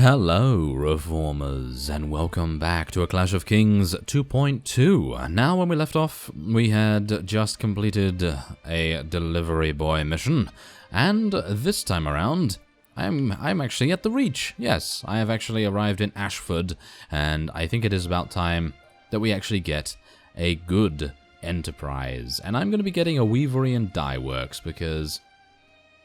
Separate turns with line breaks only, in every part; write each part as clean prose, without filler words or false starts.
Hello, Reformers, and welcome back to A Clash of Kings 2.2. Now, when we left off, we had just completed a delivery boy mission, and this time around, I'm actually at the Reach. Yes, I have actually arrived in Ashford, and I think it is about time that we actually get a good enterprise. And I'm going to be getting a weavery and dye works, because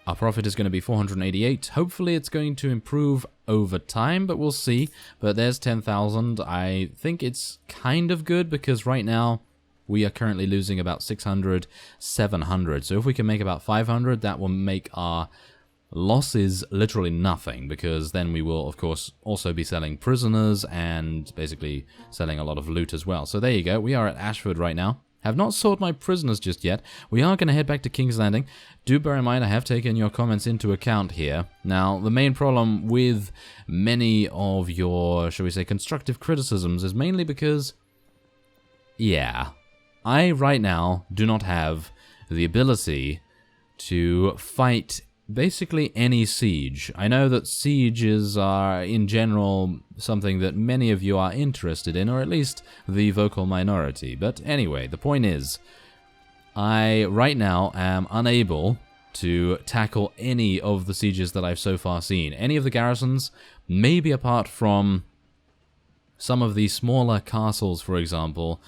our profit is going to be 488. Hopefully it's going to improve over time, but we'll see. But there's 10,000. I think it's kind of good because right now we are currently losing about 600, 700. So if we can make about 500, that will make our losses literally nothing, because then we will, of course, also be selling prisoners and basically selling a lot of loot as well. So there you go. We are at Ashford right now. Have not sold my prisoners just yet. We are going to head back to King's Landing. Do bear in mind I have taken your comments into account here. Now, the main problem with many of your, shall we say, constructive criticisms is mainly because, yeah, I right now do not have the ability to fight basically any siege. I know that sieges are, in general, something that many of you are interested in, or at least the vocal minority. But anyway, the point is, I right now am unable to tackle any of the sieges that I've so far seen. Any of the garrisons, maybe apart from some of the smaller castles, for example.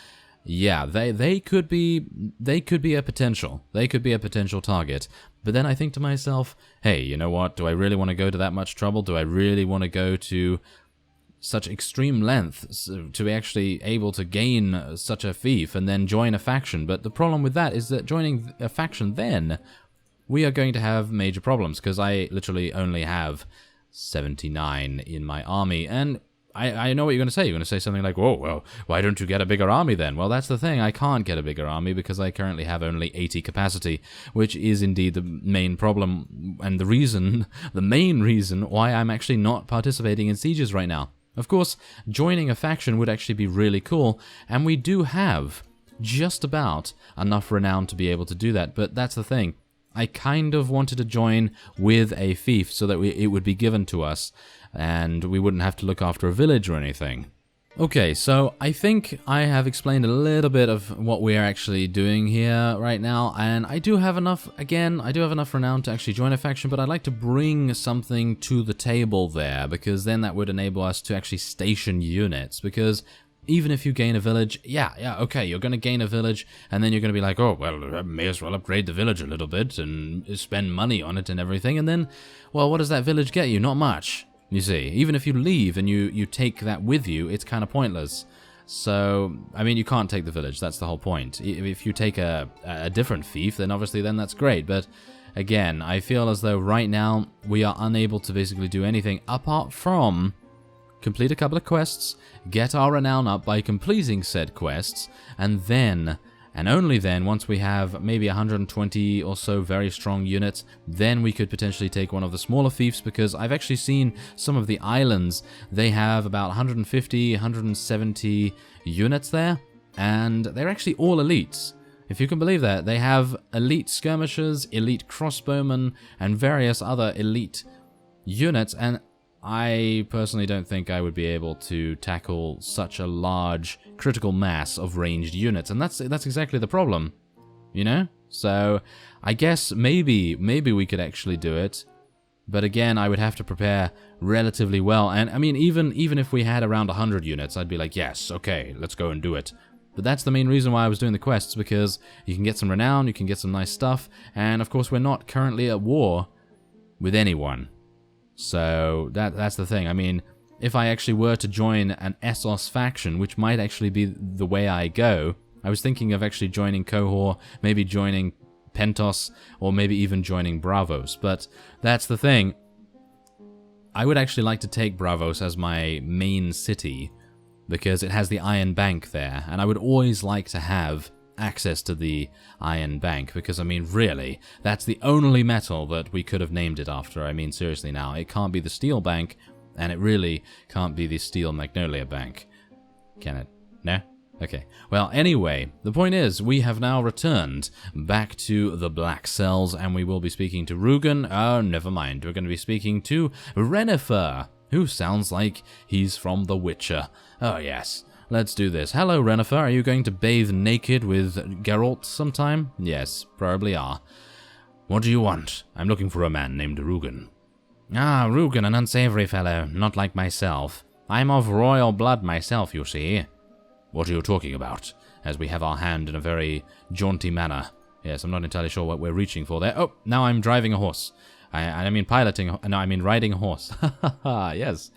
Yeah, they could be a potential. They could be a potential target. But then I think to myself, hey, you know what? Do I really want to go to that much trouble? Do I really want to go to such extreme lengths to be actually able to gain such a fief and then join a faction? But the problem with that is that joining a faction then, we are going to have major problems, because I literally only have 79 in my army, and I know what you're going to say. You're going to say something like, whoa, well, why don't you get a bigger army then? Well, that's the thing. I can't get a bigger army because I currently have only 80 capacity, which is indeed the main problem and the main reason why I'm actually not participating in sieges right now. Of course, joining a faction would actually be really cool, and we do have just about enough renown to be able to do that, but that's the thing. I kind of wanted to join with a fief so that it would be given to us, and we wouldn't have to look after a village or anything. Okay, so I think I have explained a little bit of what we are actually doing here right now, and I do have enough, again, I do have enough renown to actually join a faction, but I'd like to bring something to the table there, because then that would enable us to actually station units, because even if you gain a village, yeah, okay, you're going to gain a village, and then you're going to be like, oh, well, I may as well upgrade the village a little bit and spend money on it and everything, and then, well, what does that village get you? Not much, you see. Even if you leave and you take that with you, it's kind of pointless. So, I mean, you can't take the village, that's the whole point. If you take a different fief, then obviously then that's great, but again, I feel as though right now we are unable to basically do anything apart from complete a couple of quests, get our renown up by completing said quests, and then, and only then, once we have maybe 120 or so very strong units, then we could potentially take one of the smaller fiefs, because I've actually seen some of the islands, they have about 150, 170 units there, and they're actually all elites. If you can believe that, they have elite skirmishers, elite crossbowmen, and various other elite units, and I personally don't think I would be able to tackle such a large critical mass of ranged units, and that's exactly the problem, you know? So I guess maybe we could actually do it, but again, I would have to prepare relatively well, and I mean, even if we had around 100 units, I'd be like, yes, okay, let's go and do it. But that's the main reason why I was doing the quests, because you can get some renown, you can get some nice stuff, and of course we're not currently at war with anyone. So that's the thing. I mean, if I actually were to join an Essos faction, which might actually be the way I go, I was thinking of actually joining Cohor, maybe joining Pentos, or maybe even joining Bravos. But that's the thing. I would actually like to take Bravos as my main city, because it has the Iron Bank there, and I would always like to have access to the Iron Bank, because I mean, really, that's the only metal that we could have named it after. I mean, seriously now, it can't be the Steel Bank, and it really can't be the Steel Magnolia Bank. Can it? No? Okay. Well, anyway, the point is, we have now returned back to the Black Cells, and we will be speaking to Rugen. Oh, never mind. We're going to be speaking to Rennifer, who sounds like he's from The Witcher. Oh yes, let's do this. Hello, Rennifer. Are you going to bathe naked with Geralt sometime? Yes, probably are. What do you want? I'm looking for a man named Rugen. Ah, Rugen, an unsavory fellow, not like myself. I'm of royal blood myself, you see. What are you talking about? As we have our hand in a very jaunty manner. Yes, I'm not entirely sure what we're reaching for there. Oh, now I'm driving a horse. I mean riding a horse. Yes.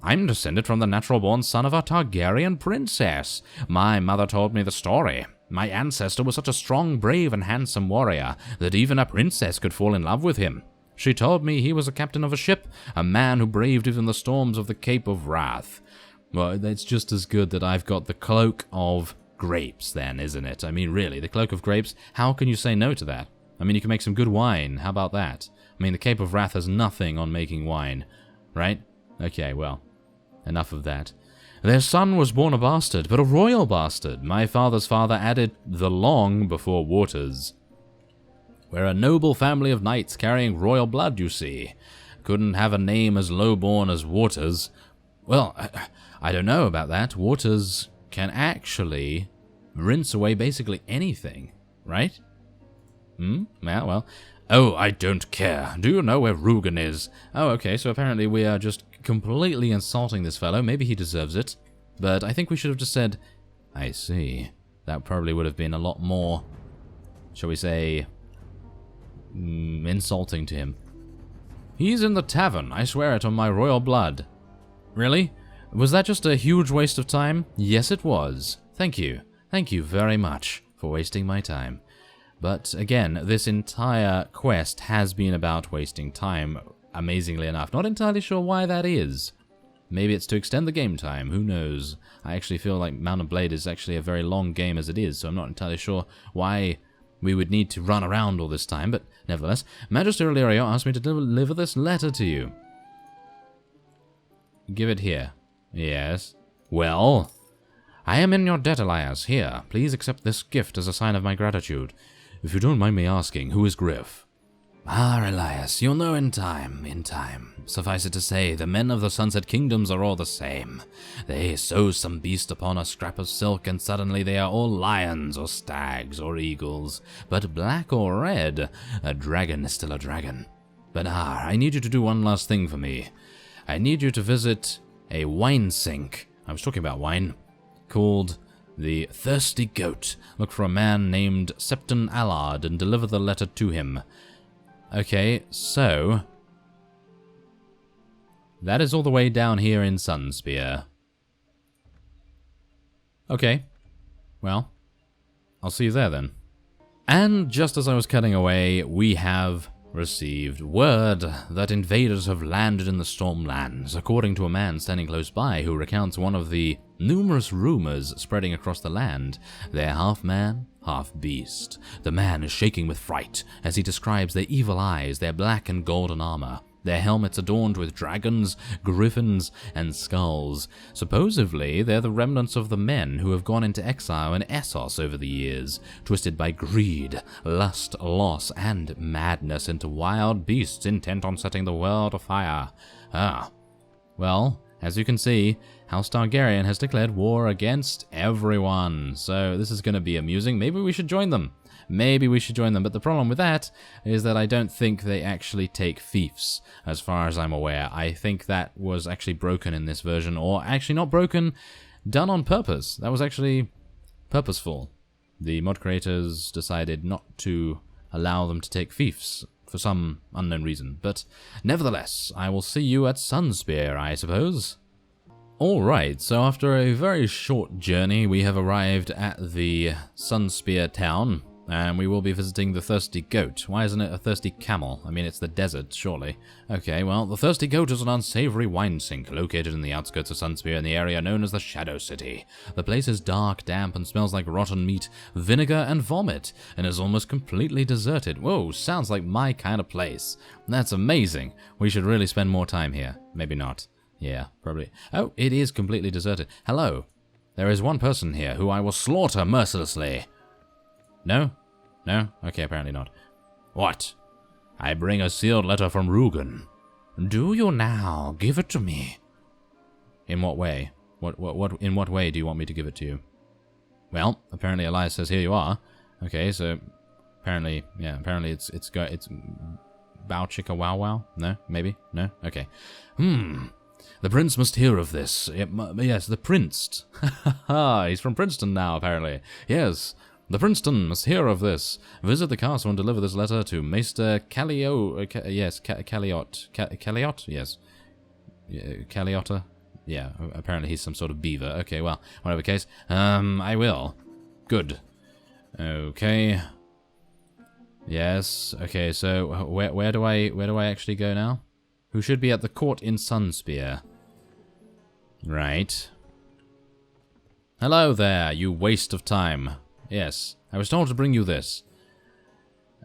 I'm descended from the natural-born son of a Targaryen princess. My mother told me the story. My ancestor was such a strong, brave, and handsome warrior that even a princess could fall in love with him. She told me he was a captain of a ship, a man who braved even the storms of the Cape of Wrath. Well, it's just as good that I've got the cloak of grapes then, isn't it? I mean, really, the cloak of grapes, how can you say no to that? I mean, you can make some good wine. How about that? I mean, the Cape of Wrath has nothing on making wine, right? Okay, well, enough of that. Their son was born a bastard, but a royal bastard. My father's father added the long before waters. We're a noble family of knights carrying royal blood, you see. Couldn't have a name as low-born as Waters. Well, I don't know about that. Waters can actually rinse away basically anything, right? Yeah, well. Oh, I don't care. Do you know where Rugen is? Oh, okay, so apparently we are just completely insulting this fellow. Maybe he deserves it. But I think we should have just said, I see. That probably would have been a lot more, shall we say, insulting to him. He's in the tavern. I swear it on my royal blood. Really? Was that just a huge waste of time? Yes, it was. Thank you. Thank you very much for wasting my time. But again, this entire quest has been about wasting time, amazingly enough. Not entirely sure why that is. Maybe it's to extend the game time, who knows. I actually feel like Mount & Blade is actually a very long game as it is, so I'm not entirely sure why we would need to run around all this time, but nevertheless, Magister Illyrio asked me to deliver this letter to you. Give it here. Yes. Well, I am in your debt, Elias. Here, please accept this gift as a sign of my gratitude. If you don't mind me asking, who is Griff? Ah, Elias, you'll know in time, Suffice it to say, the men of the Sunset Kingdoms are all the same. They sew some beast upon a scrap of silk, and suddenly they are all lions, or stags, or eagles. But black or red, a dragon is still a dragon. But I need you to do one last thing for me. I need you to visit a wine sink. I was talking about wine. Called the Thirsty Goat. Look for a man named Septon Allard and deliver the letter to him. Okay, so that is all the way down here in Sunspear. Okay, well, I'll see you there then. And just as I was cutting away, we have received word that invaders have landed in the Stormlands, according to a man standing close by who recounts one of the numerous rumors spreading across the land. They're half man, half beast. The man is shaking with fright as he describes their evil eyes, their black and golden armor, their helmets adorned with dragons, griffins, and skulls. Supposedly, they're the remnants of the men who have gone into exile in Essos over the years, twisted by greed, lust, loss, and madness into wild beasts intent on setting the world afire. Well, as you can see, House Targaryen has declared war against everyone, so this is going to be amusing. Maybe we should join them. But the problem with that is that I don't think they actually take fiefs, as far as I'm aware. I think that was actually broken in this version, or actually not broken, done on purpose. That was actually purposeful. The mod creators decided not to allow them to take fiefs for some unknown reason. But nevertheless, I will see you at Sunspear, I suppose. Alright, so after a very short journey, we have arrived at the Sunspear town. And we will be visiting the Thirsty Goat. Why isn't it a Thirsty Camel? I mean, it's the desert, surely. Okay, well, the Thirsty Goat is an unsavory wine sink located in the outskirts of Sunspear in the area known as the Shadow City. The place is dark, damp, and smells like rotten meat, vinegar, and vomit, and is almost completely deserted. Whoa, sounds like my kind of place. That's amazing. We should really spend more time here. Maybe not. Yeah, probably. Oh, it is completely deserted. Hello. There is one person here who I will slaughter mercilessly. No? No? Okay, apparently not. What? I bring a sealed letter from Rugen. Do you now? Give it to me. In what way? In what way do you want me to give it to you? Well, apparently Elias says, here you are. Okay, so apparently it's bow chicka wow wow? No? Maybe? No? Okay. The prince must hear of this. Yes, the prince. He's from Princeton now, apparently. Yes, the Princeton must hear of this. Visit the castle and deliver this letter to Maester Calliot. Calliot? Yes. Calliotta? Yeah, apparently he's some sort of beaver. Okay, well, whatever case. I will. Good. Okay. Yes. Okay, so where do I actually go now? Who should be at the court in Sunspear? Right. Hello there, you waste of time. Yes, I was told to bring you this.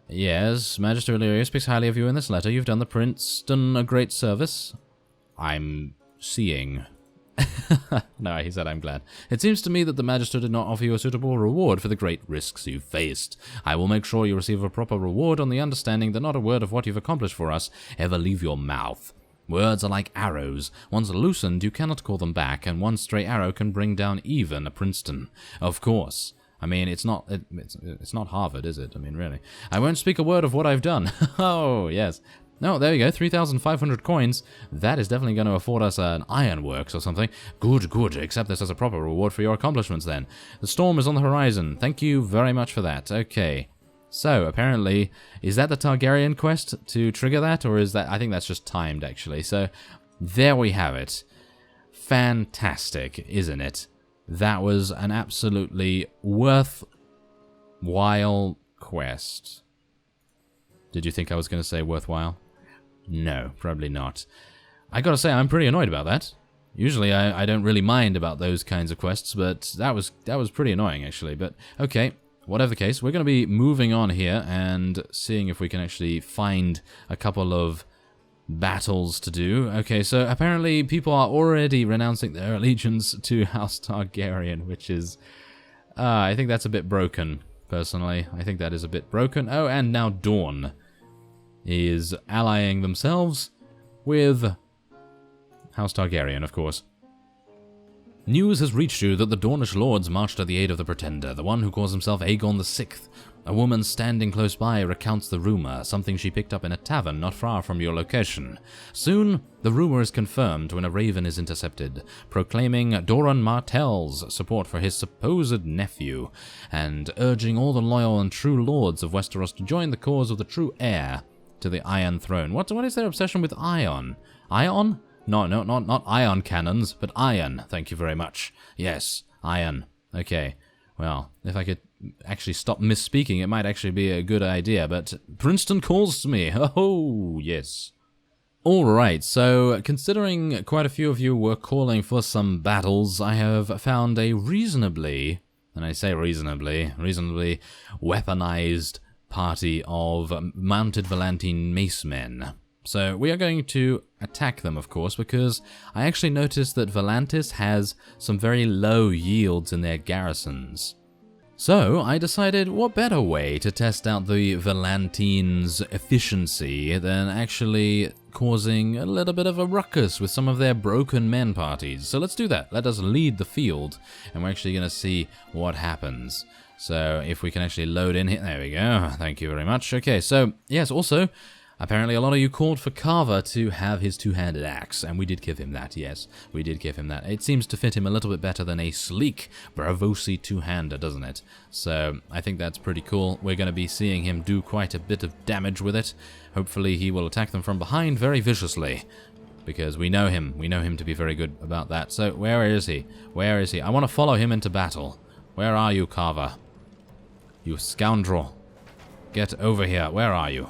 Yes, Magister Illyria speaks highly of you in this letter. You've done the Princeton a great service. I'm seeing. No, he said, I'm glad. It seems to me that the Magister did not offer you a suitable reward for the great risks you faced. I will make sure you receive a proper reward on the understanding that not a word of what you've accomplished for us ever leave your mouth. Words are like arrows. Once loosened, you cannot call them back, and one stray arrow can bring down even a Princeton. Of course. I mean, it's not Harvard, is it? I mean, really. I won't speak a word of what I've done. Oh, yes. No, there you go, 3,500 coins. That is definitely going to afford us an ironworks or something. Good, good. Accept this as a proper reward for your accomplishments, then. The storm is on the horizon. Thank you very much for that. Okay. So, apparently, is that the Targaryen quest to trigger that, or is that... I think that's just timed, actually. So, there we have it. Fantastic, isn't it? That was an absolutely worthwhile quest. Did you think I was going to say worthwhile? No, probably not. I gotta say, I'm pretty annoyed about that. Usually, I don't really mind about those kinds of quests, but that was pretty annoying, actually. But, okay, whatever the case, we're going to be moving on here and seeing if we can actually find a couple of battles to do. Okay, so apparently people are already renouncing their allegiance to House Targaryen, which is... I think that's a bit broken, personally. I think that is a bit broken. Oh, and now Dawn is allying themselves with House Targaryen, of course. News has reached you that the Dornish lords marched to the aid of the Pretender, the one who calls himself Aegon VI. A woman standing close by recounts the rumor, something she picked up in a tavern not far from your location. Soon, the rumor is confirmed when a raven is intercepted, proclaiming Doran Martell's support for his supposed nephew, and urging all the loyal and true lords of Westeros to join the cause of the true heir to the Iron Throne. What is their obsession with iron? Ion? No, not ion cannons, but iron. Thank you very much. Yes, iron. Okay. Well, if I could actually stop misspeaking, it might actually be a good idea, but Princeton calls to me. Oh, yes. Alright, so considering quite a few of you were calling for some battles, I have found a reasonably, and I say reasonably weaponized party of mounted Valantine macemen. So we are going to attack them, of course, because I actually noticed that Volantis has some very low yields in their garrisons. So I decided what better way to test out the Valantine's efficiency than actually causing a little bit of a ruckus with some of their broken men parties. So let's do that. Let us lead the field, and we're actually going to see what happens. So if we can actually load in here, there we go. Thank you very much. Okay, so yes, also... apparently a lot of you called for Carver to have his two-handed axe, and we did give him that, yes. We did give him that. It seems to fit him a little bit better than a sleek Braavosi two-hander, doesn't it? So I think that's pretty cool. We're going to be seeing him do quite a bit of damage with it. Hopefully he will attack them from behind very viciously, because we know him. We know him to be very good about that. So where is he? Where is he? I want to follow him into battle. Where are you, Carver? You scoundrel. Get over here. Where are you?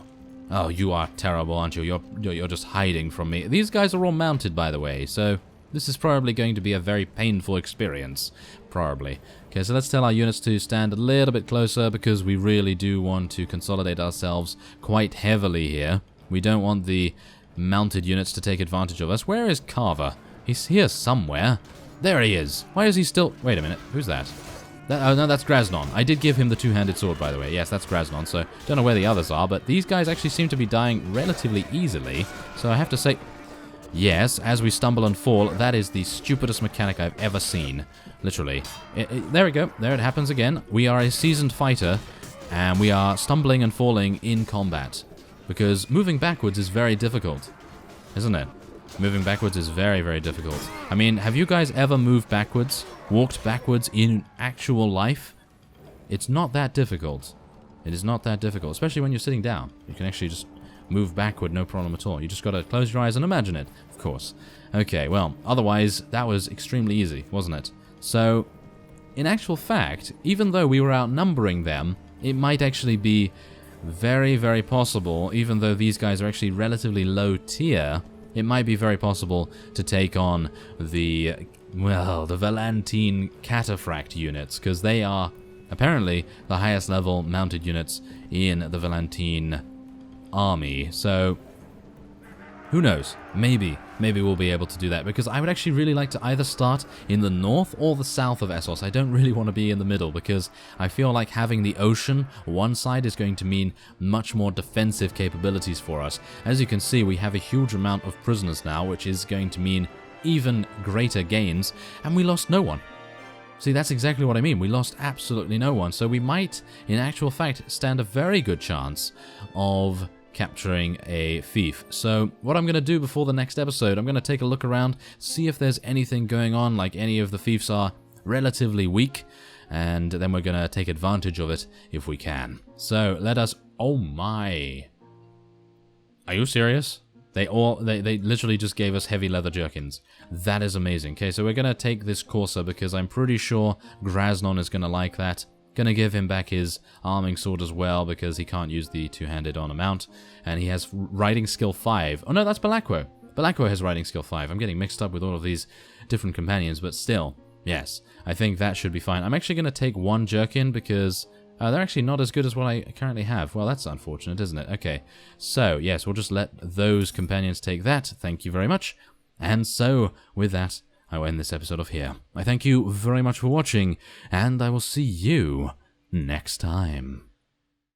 Oh, you are terrible, aren't you? You're just hiding from me. These guys are all mounted, by the way, so this is probably going to be a very painful experience. Probably. Okay, so let's tell our units to stand a little bit closer, because we really do want to consolidate ourselves quite heavily here. We don't want the mounted units to take advantage of us. Where is Carver? He's here somewhere. There he is. Why is he still... wait a minute. Who's that? Oh, no, that's Grasnon. I did give him the two-handed sword, by the way. Yes, that's Grasnon, so don't know where the others are, but these guys actually seem to be dying relatively easily, so I have to say... Yes, as we stumble and fall, that is the stupidest mechanic I've ever seen. Literally. There we go. There it happens again. We are a seasoned fighter, and we are stumbling and falling in combat. Because moving backwards is very difficult, isn't it? Moving backwards is very, very difficult. I mean, have you guys ever moved backwards? Walked backwards in actual life? It's not that difficult. It is not that difficult, especially when you're sitting down. You can actually just move backward, no problem at all. You just gotta close your eyes and imagine it, of course. Okay, well, otherwise, that was extremely easy, wasn't it? So, in actual fact, even though we were outnumbering them, it might actually be very, very possible, even though these guys are actually relatively low tier, it might be very possible to take on the, well, the Valentine Cataphract units, because they are apparently the highest level mounted units in the Valentine army. So, who knows? Maybe we'll be able to do that, because I would actually really like to either start in the north or the south of Essos. I don't really want to be in the middle, because I feel like having the ocean one side is going to mean much more defensive capabilities for us. As you can see, we have a huge amount of prisoners now, which is going to mean even greater gains, and we lost no one. See, that's exactly what I mean. We lost absolutely no one, so we might, in actual fact, stand a very good chance of capturing a fief. So what I'm going to do before the next episode, I'm going to take a look around, see if there's anything going on, like any of the fiefs are relatively weak, and then we're going to take advantage of it if we can. So let us... Oh my... Are you serious? They literally just gave us heavy leather jerkins. That is amazing. Okay, so we're going to take this Corsair because I'm pretty sure Graznon is going to like that. Gonna give him back his arming sword as well because he can't use the two-handed on a mount. And he has riding skill 5. Oh no, that's Belakwo. Belakwo has riding skill 5. I'm getting mixed up with all of these different companions, but still, yes. I think that should be fine. I'm actually gonna take one jerkin because they're actually not as good as what I currently have. Well, that's unfortunate, isn't it? Okay, so yes, we'll just let those companions take that. Thank you very much. And so, with that, I will end this episode off here. I thank you very much for watching, and I will see you next time.